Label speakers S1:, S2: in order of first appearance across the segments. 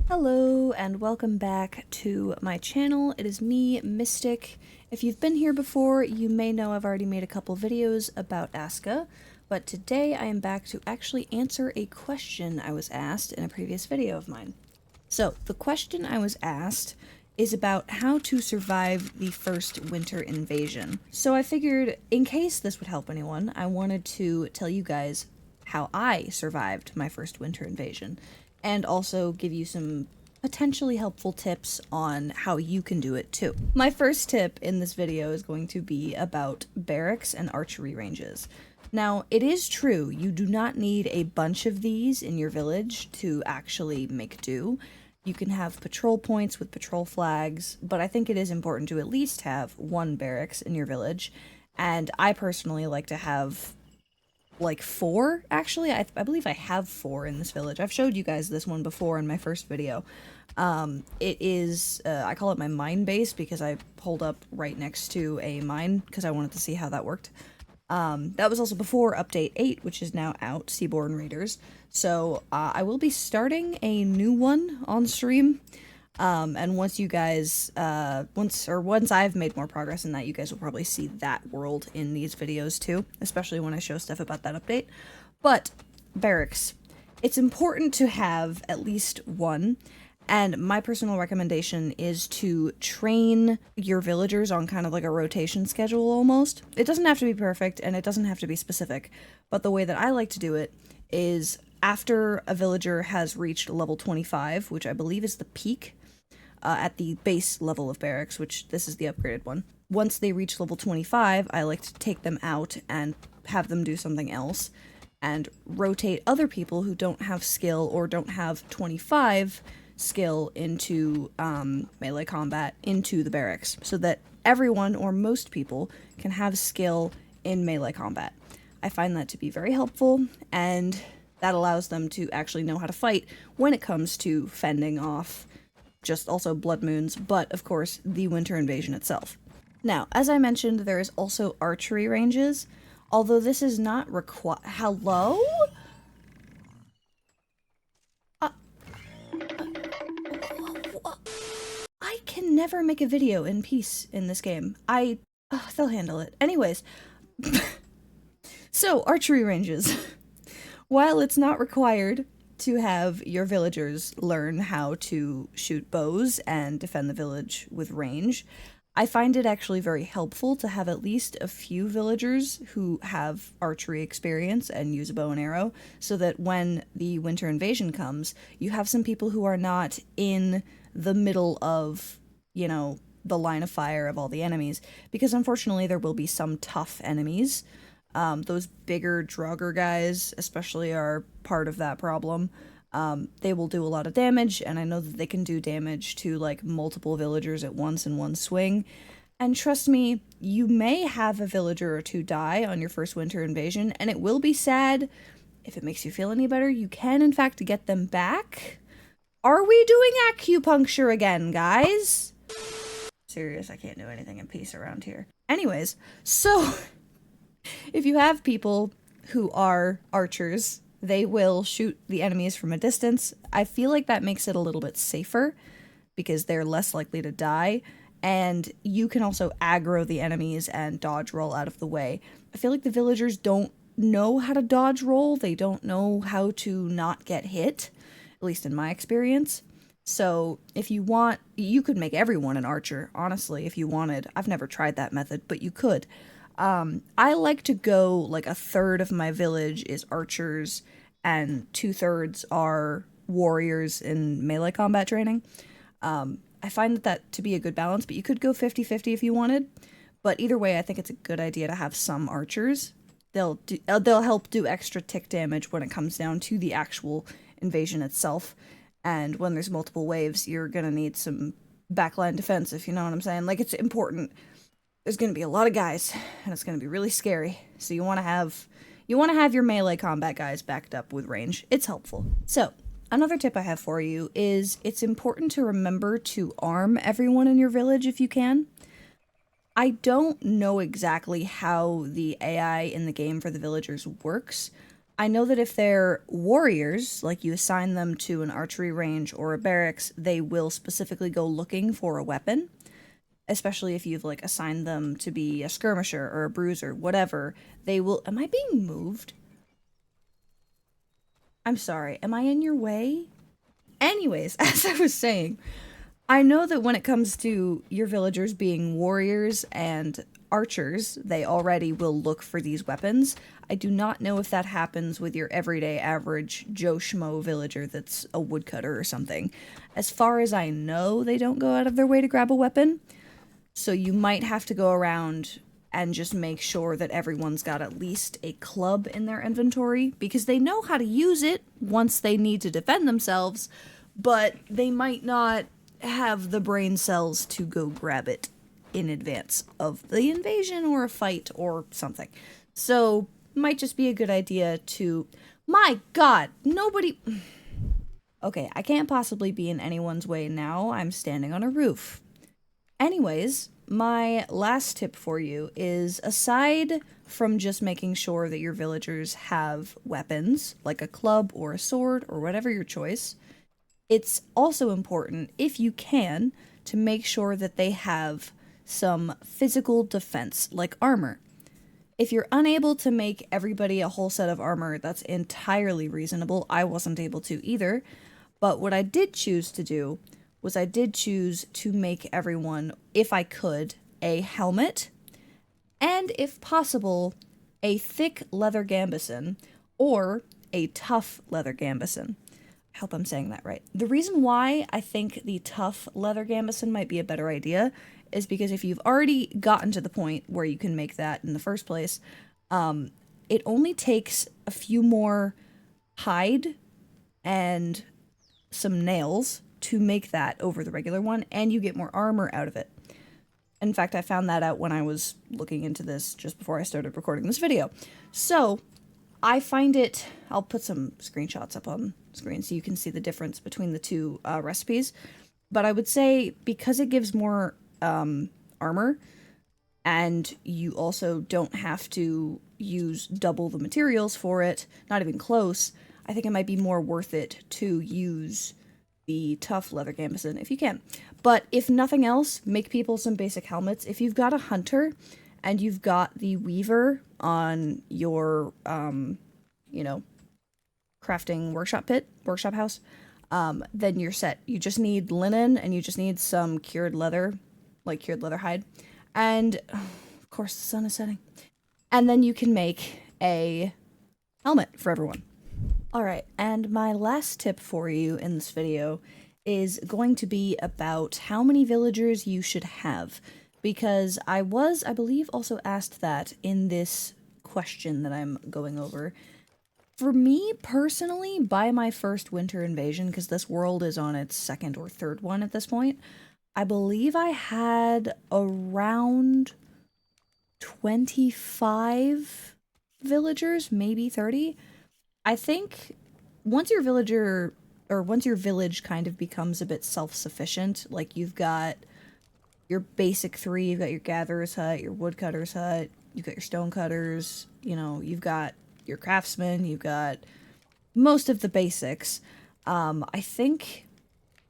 S1: Hello and welcome back to my channel. It is me, Mystic. If you've been here before, you may know I've already made a couple videos about Aska, but today I am back to actually answer a question I was asked in a previous video of mine. So, the question I was asked is about how to survive the first winter invasion. So I figured, in case this would help anyone, I wanted to tell you guys how I survived my first winter invasion, and also give you some potentially helpful tips on how you can do it too. My first tip in this video is going to be about barracks and archery ranges. Now, it is true, you do not need a bunch of these in your village to actually make do. You can have patrol points with patrol flags, but I think it is important to at least have one barracks in your village, and I personally like to have like 4, actually. I believe I have 4 in this village. I've showed you guys this one before in my first video. It is, I call it my mine base because I pulled up right next to a mine because I wanted to see how that worked. That was also before Update 8, which is now out, Seaborn Raiders. So, I will be starting a new one on stream. And once you guys, once I've made more progress in that, you guys will probably see that world in these videos too, especially when I show stuff about that update. But, barracks. It's important to have at least one, and my personal recommendation is to train your villagers on kind of like a rotation schedule almost. It doesn't have to be perfect, and it doesn't have to be specific, but the way that I like to do it is after a villager has reached level 25, which I believe is the peak, at the base level of barracks, which this is the upgraded one. Once they reach level 25, I like to take them out and have them do something else, and rotate other people who don't have skill or don't have 25 skill into melee combat into the barracks, so that everyone or most people can have skill in melee combat. I find that to be very helpful, and that allows them to actually know how to fight when it comes to fending off just also blood moons, but of course the winter invasion itself. Now, as I mentioned, there is also archery ranges, although this is not Hello? I can never make a video in peace in this game. They'll handle it. Anyways, so archery ranges. While it's not required to have your villagers learn how to shoot bows and defend the village with range, I find it actually very helpful to have at least a few villagers who have archery experience and use a bow and arrow, so that when the winter invasion comes, you have some people who are not in the middle of, you know, the line of fire of all the enemies, because unfortunately there will be some tough enemies. Those bigger Draugr guys especially are part of that problem. They will do a lot of damage, and I know that they can do damage to like multiple villagers at once in one swing. And trust me, you may have a villager or two die on your first winter invasion, and it will be sad. If it makes you feel any better, you can in fact get them back. Are we doing acupuncture again, guys? Serious, I can't do anything in peace around here. Anyways, so if you have people who are archers, they will shoot the enemies from a distance. I feel like that makes it a little bit safer because they're less likely to die, and you can also aggro the enemies and dodge roll out of the way. I feel like the villagers don't know how to dodge roll. They don't know how to not get hit, at least in my experience. So if you want, you could make everyone an archer, honestly, if you wanted. I've never tried that method, but you could. I like to go like a third of my village is archers and 2/3 are warriors in melee combat training. I find that to be a good balance, but you could go 50-50 if you wanted. But either way, I think it's a good idea to have some archers. They'll help do extra tick damage when it comes down to the actual invasion itself. And when there's multiple waves, you're gonna need some backline defense, if you know what I'm saying. Like, it's important. There's going to be a lot of guys, and it's going to be really scary. So you want to have your melee combat guys backed up with range. It's helpful. So, another tip I have for you is it's important to remember to arm everyone in your village if you can. I don't know exactly how the AI in the game for the villagers works, I know that if they're warriors, like you assign them to an archery range or a barracks, they will specifically go looking for a weapon, especially if you've like assigned them to be a skirmisher or a bruiser, whatever. They will. Am I being moved? I'm sorry. Am I in your way? Anyways, as I was saying, I know that when it comes to your villagers being warriors and archers, they already will look for these weapons. I do not know if that happens with your everyday average Joe Schmo villager that's a woodcutter or something. As far as I know, they don't go out of their way to grab a weapon. So you might have to go around and just make sure that everyone's got at least a club in their inventory, because they know how to use it once they need to defend themselves, but they might not have the brain cells to go grab it in advance of the invasion or a fight or something. So, might just be a good idea to... My god, nobody... Okay, I can't possibly be in anyone's way now. I'm standing on a roof. Anyways, my last tip for you is, aside from just making sure that your villagers have weapons, like a club or a sword or whatever your choice, it's also important, if you can, to make sure that they have some physical defense, like armor. If you're unable to make everybody a whole set of armor, that's entirely reasonable. I wasn't able to either. But what I did choose to do was I did choose to make everyone, if I could, a helmet, and if possible, a thick leather gambeson, or a tough leather gambeson. I hope I'm saying that right. The reason why I think the tough leather gambeson might be a better idea is because if you've already gotten to the point where you can make that in the first place, it only takes a few more hide and some nails to make that over the regular one, and you get more armor out of it. In fact, I found that out when I was looking into this just before I started recording this video. So, I find it... I'll put some screenshots up on screen so you can see the difference between the two recipes. But I would say, because it gives more armor, and you also don't have to use double the materials for it, not even close, I think it might be more worth it to use the tough leather gambeson if you can. But if nothing else, make people some basic helmets. If you've got a hunter and you've got the weaver on your, crafting workshop house, then you're set. You just need linen and you just need some cured leather hide. And, of course, the sun is setting. And then you can make a helmet for everyone. Alright, and my last tip for you in this video is going to be about how many villagers you should have, because I believe, also asked that in this question that I'm going over. For me, personally, by my first winter invasion, because this world is on its second or third one at this point, I believe I had around 25 villagers, maybe 30. I think once your village kind of becomes a bit self-sufficient, like you've got your basic three, you've got your gatherer's hut, your woodcutter's hut, you've got your stonecutters, you've got your craftsmen, you've got most of the basics. I think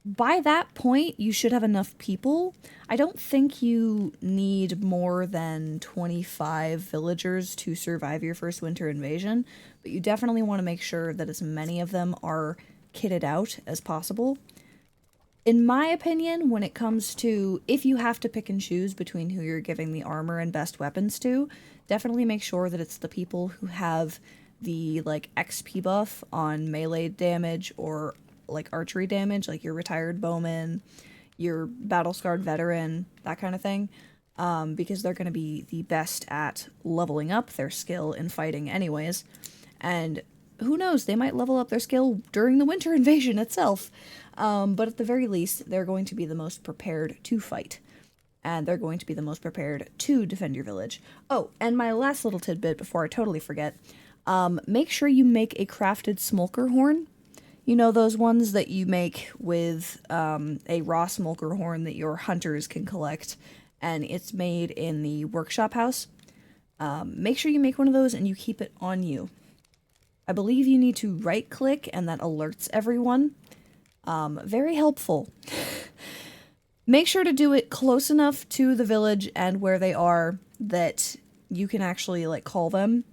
S1: by that point, you should have enough people. I don't think you need more than 25 villagers to survive your first winter invasion, but you definitely want to make sure that as many of them are kitted out as possible. In my opinion, when it comes to, if you have to pick and choose between who you're giving the armor and best weapons to, definitely make sure that it's the people who have the, XP buff on melee damage or archery damage, like your retired bowman, your battle-scarred veteran, that kind of thing, because they're going to be the best at leveling up their skill in fighting anyways, and who knows, they might level up their skill during the winter invasion itself, but at the very least, they're going to be the most prepared to fight, and they're going to be the most prepared to defend your village. Oh, and my last little tidbit before I totally forget, make sure you make a crafted Smolker horn. You know, those ones that you make with a raw Smolker horn that your hunters can collect, and it's made in the workshop house. Make sure you make one of those and you keep it on you. I believe you need to right click and that alerts everyone. Very helpful. Make sure to do it close enough to the village and where they are that you can actually like call them.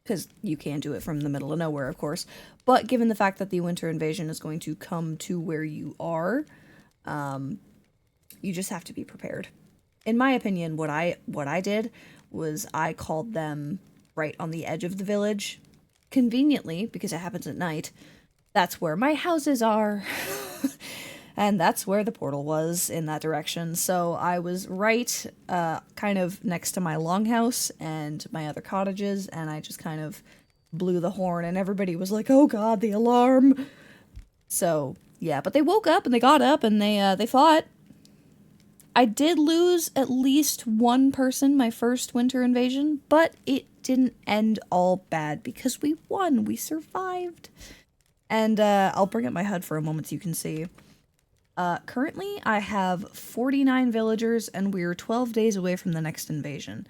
S1: Because you can't do it from the middle of nowhere, of course. But given the fact that the winter invasion is going to come to where you are, you just have to be prepared. In my opinion, what I did was I called them right on the edge of the village. Conveniently, because it happens at night, that's where my houses are. And that's where the portal was, in that direction. So I was right kind of next to my longhouse and my other cottages, and I just kind of blew the horn, and everybody was like, oh god, the alarm! So, yeah, but they woke up, and they got up, and they fought. I did lose at least one person my first winter invasion, but it didn't end all bad, because we won! We survived! And I'll bring up my HUD for a moment so you can see. Currently, I have 49 villagers, and we're 12 days away from the next invasion.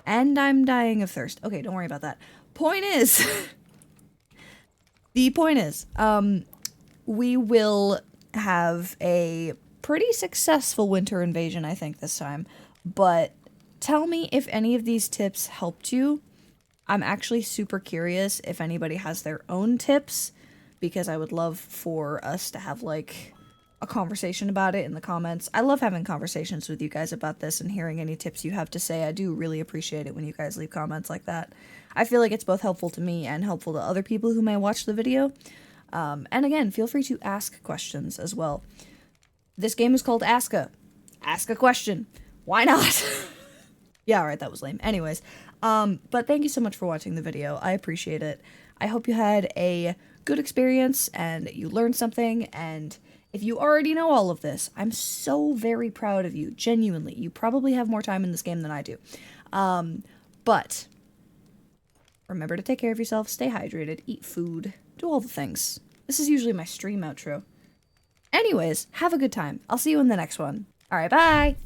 S1: And I'm dying of thirst. Okay, don't worry about that. Point is... the point is, we will have a pretty successful winter invasion, I think, this time. But tell me if any of these tips helped you. I'm actually super curious if anybody has their own tips, because I would love for us to have, like, a conversation about it in the comments. I love having conversations with you guys about this and hearing any tips you have to say. I do really appreciate it when you guys leave comments like that. I feel like it's both helpful to me and helpful to other people who may watch the video. And again, feel free to ask questions as well. This game is called Aska. Ask a question. Why not? Yeah, alright, that was lame. Anyways, but thank you so much for watching the video. I appreciate it. I hope you had a good experience and you learned something, and if you already know all of this, I'm so very proud of you, genuinely. You probably have more time in this game than I do. But remember to take care of yourself, stay hydrated, eat food, do all the things. This is usually my stream outro. Anyways, have a good time. I'll see you in the next one. Alright, bye!